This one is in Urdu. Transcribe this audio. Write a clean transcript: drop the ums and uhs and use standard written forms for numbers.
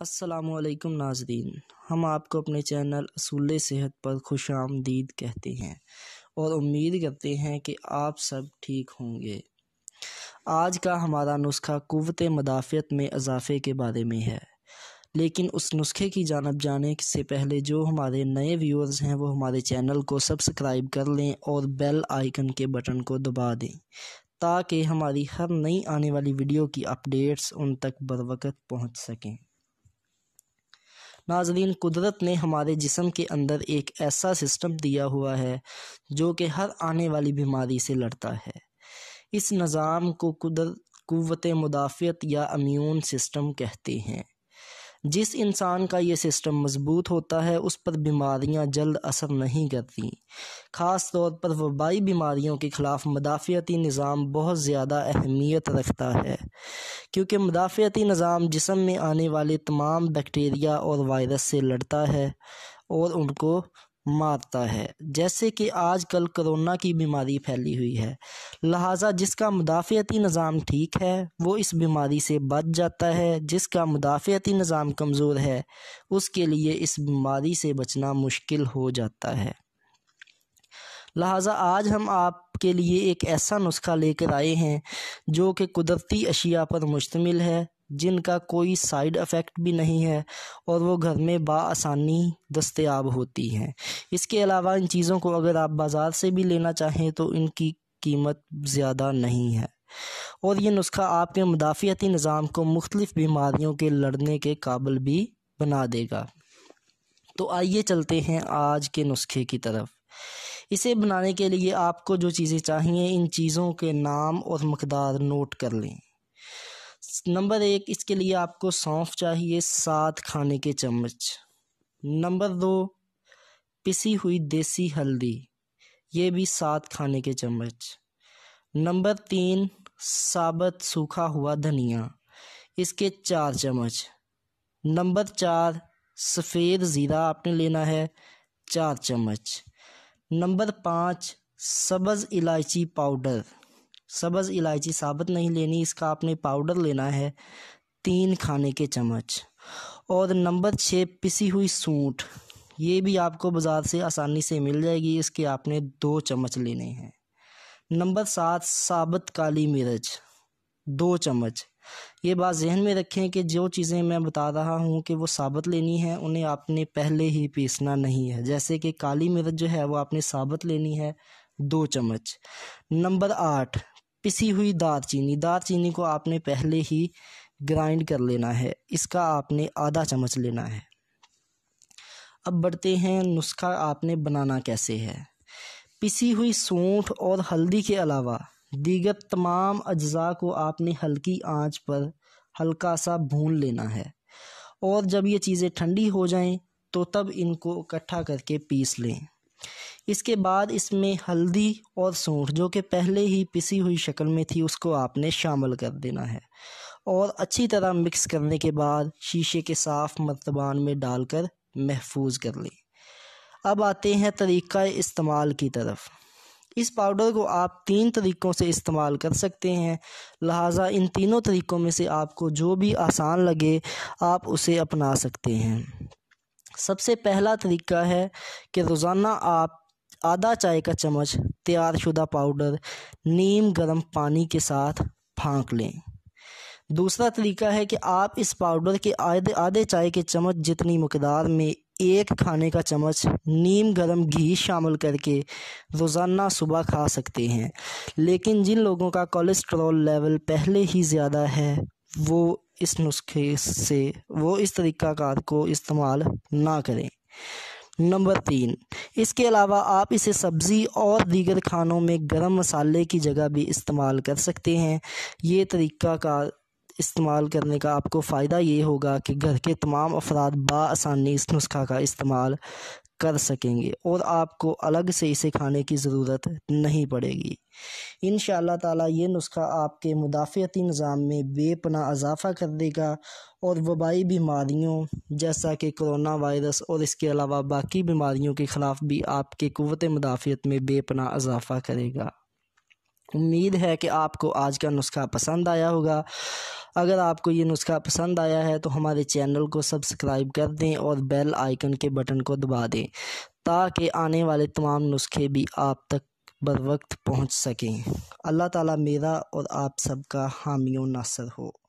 السلام علیکم ناظرین، ہم آپ کو اپنے چینل اصول صحت پر خوش آمدید کہتے ہیں اور امید کرتے ہیں کہ آپ سب ٹھیک ہوں گے۔ آج کا ہمارا نسخہ قوت مدافعت میں اضافے کے بارے میں ہے، لیکن اس نسخے کی جانب جانے سے پہلے جو ہمارے نئے ویورز ہیں وہ ہمارے چینل کو سبسکرائب کر لیں اور بیل آئیکن کے بٹن کو دبا دیں تاکہ ہماری ہر نئی آنے والی ویڈیو کی اپڈیٹس ان تک بروقت پہنچ سکیں۔ ناظرین، قدرت نے ہمارے جسم کے اندر ایک ایسا سسٹم دیا ہوا ہے جو کہ ہر آنے والی بیماری سے لڑتا ہے۔ اس نظام کو قوت مدافعت یا امیون سسٹم کہتے ہیں۔ جس انسان کا یہ سسٹم مضبوط ہوتا ہے اس پر بیماریاں جلد اثر نہیں کرتی۔ خاص طور پر وبائی بیماریوں کے خلاف مدافعتی نظام بہت زیادہ اہمیت رکھتا ہے، کیونکہ مدافعتی نظام جسم میں آنے والے تمام بیکٹیریا اور وائرس سے لڑتا ہے اور ان کو مارتا ہے، جیسے کہ آج کل کرونا کی بیماری پھیلی ہوئی ہے۔ لہٰذا جس کا مدافعتی نظام ٹھیک ہے وہ اس بیماری سے بچ جاتا ہے، جس کا مدافعتی نظام کمزور ہے اس کے لیے اس بیماری سے بچنا مشکل ہو جاتا ہے۔ لہٰذا آج ہم آپ کے لیے ایک ایسا نسخہ لے کر آئے ہیں جو کہ قدرتی اشیاء پر مشتمل ہے، جن کا کوئی سائیڈ افیکٹ بھی نہیں ہے اور وہ گھر میں بآسانی دستیاب ہوتی ہیں۔ اس کے علاوہ ان چیزوں کو اگر آپ بازار سے بھی لینا چاہیں تو ان کی قیمت زیادہ نہیں ہے، اور یہ نسخہ آپ کے مدافعتی نظام کو مختلف بیماریوں کے لڑنے کے قابل بھی بنا دے گا۔ تو آئیے چلتے ہیں آج کے نسخے کی طرف۔ اسے بنانے کے لیے آپ کو جو چیزیں چاہیے ان چیزوں کے نام اور مقدار نوٹ کر لیں۔ نمبر 1، اس کے لیے آپ کو سونف چاہیے 7 کھانے کے چمچ۔ نمبر 2، پسی ہوئی دیسی ہلدی، یہ بھی 7 کھانے کے چمچ۔ نمبر 3، ثابت سوکھا ہوا دھنیا، اس کے 4 چمچ۔ نمبر 4، سفید زیرہ آپ نے لینا ہے 4 چمچ۔ نمبر 5، سبز الائچی پاؤڈر، سبز الائچی ثابت نہیں لینی، اس کا آپ نے پاؤڈر لینا ہے 3 کھانے کے چمچ۔ اور نمبر 6، پسی ہوئی سونٹ، یہ بھی آپ کو بازار سے آسانی سے مل جائے گی، اس کے آپ نے 2 چمچ لینے ہیں۔ نمبر 7، ثابت کالی مرچ 2 چمچ۔ یہ بات ذہن میں رکھیں کہ جو چیزیں میں بتا رہا ہوں کہ وہ ثابت لینی ہیں انہیں آپ نے پہلے ہی پیسنا نہیں ہے، جیسے کہ کالی مرچ جو ہے وہ آپ نے ثابت لینی ہے 2 چمچ۔ نمبر 8، پسی ہوئی دار چینی، دار چینی کو آپ نے پہلے ہی گرائنڈ کر لینا ہے، اس کا آپ نے آدھا چمچ لینا ہے۔ اب بڑھتے ہیں نسخہ آپ نے بنانا کیسے ہے۔ پسی ہوئی سونٹ اور ہلدی کے علاوہ دیگر تمام اجزاء کو آپ نے ہلکی آنچ پر ہلکا سا بھون لینا ہے، اور جب یہ چیزیں ٹھنڈی ہو جائیں تو تب ان کو اکٹھا کر کے پیس لیں۔ اس کے بعد اس میں ہلدی اور سونٹ جو کہ پہلے ہی پسی ہوئی شکل میں تھی اس کو آپ نے شامل کر دینا ہے، اور اچھی طرح مکس کرنے کے بعد شیشے کے صاف مرتبان میں ڈال کر محفوظ کر لیں۔ اب آتے ہیں طریقہ استعمال کی طرف۔ اس پاؤڈر کو آپ 3 طریقوں سے استعمال کر سکتے ہیں، لہٰذا ان تینوں طریقوں میں سے آپ کو جو بھی آسان لگے آپ اسے اپنا سکتے ہیں۔ سب سے پہلا طریقہ ہے کہ روزانہ آپ آدھا چائے کا چمچ تیار شدہ پاؤڈر نیم گرم پانی کے ساتھ پھانک لیں۔ دوسرا طریقہ ہے کہ آپ اس پاؤڈر کے آدھے چائے کے چمچ جتنی مقدار میں 1 کھانے کا چمچ نیم گرم گھی شامل کر کے روزانہ صبح کھا سکتے ہیں، لیکن جن لوگوں کا کولیسٹرول لیول پہلے ہی زیادہ ہے وہ اس نسخے سے اس طریقہ کار کو استعمال نہ کریں۔ نمبر 3، اس کے علاوہ آپ اسے سبزی اور دیگر کھانوں میں گرم مسالے کی جگہ بھی استعمال کر سکتے ہیں۔ یہ طریقہ کار استعمال کرنے کا آپ کو فائدہ یہ ہوگا کہ گھر کے تمام افراد بآسانی اس نسخہ کا استعمال کر سکیں گے اور آپ کو الگ سے اسے کھانے کی ضرورت نہیں پڑے گی۔ انشاءاللہ تعالیٰ یہ نسخہ آپ کے مدافعتی نظام میں بے پناہ اضافہ کر دے گا اور وبائی بیماریوں جیسا کہ کرونا وائرس اور اس کے علاوہ باقی بیماریوں کے خلاف بھی آپ کے قوت مدافعت میں بے پناہ اضافہ کرے گا۔ امید ہے کہ آپ کو آج کا نسخہ پسند آیا ہوگا۔ اگر آپ کو یہ نسخہ پسند آیا ہے تو ہمارے چینل کو سبسکرائب کر دیں اور بیل آئیکن کے بٹن کو دبا دیں تاکہ آنے والے تمام نسخے بھی آپ تک بر وقت پہنچ سکیں۔ اللہ تعالیٰ میرا اور آپ سب کا حامی و ناصر ہو۔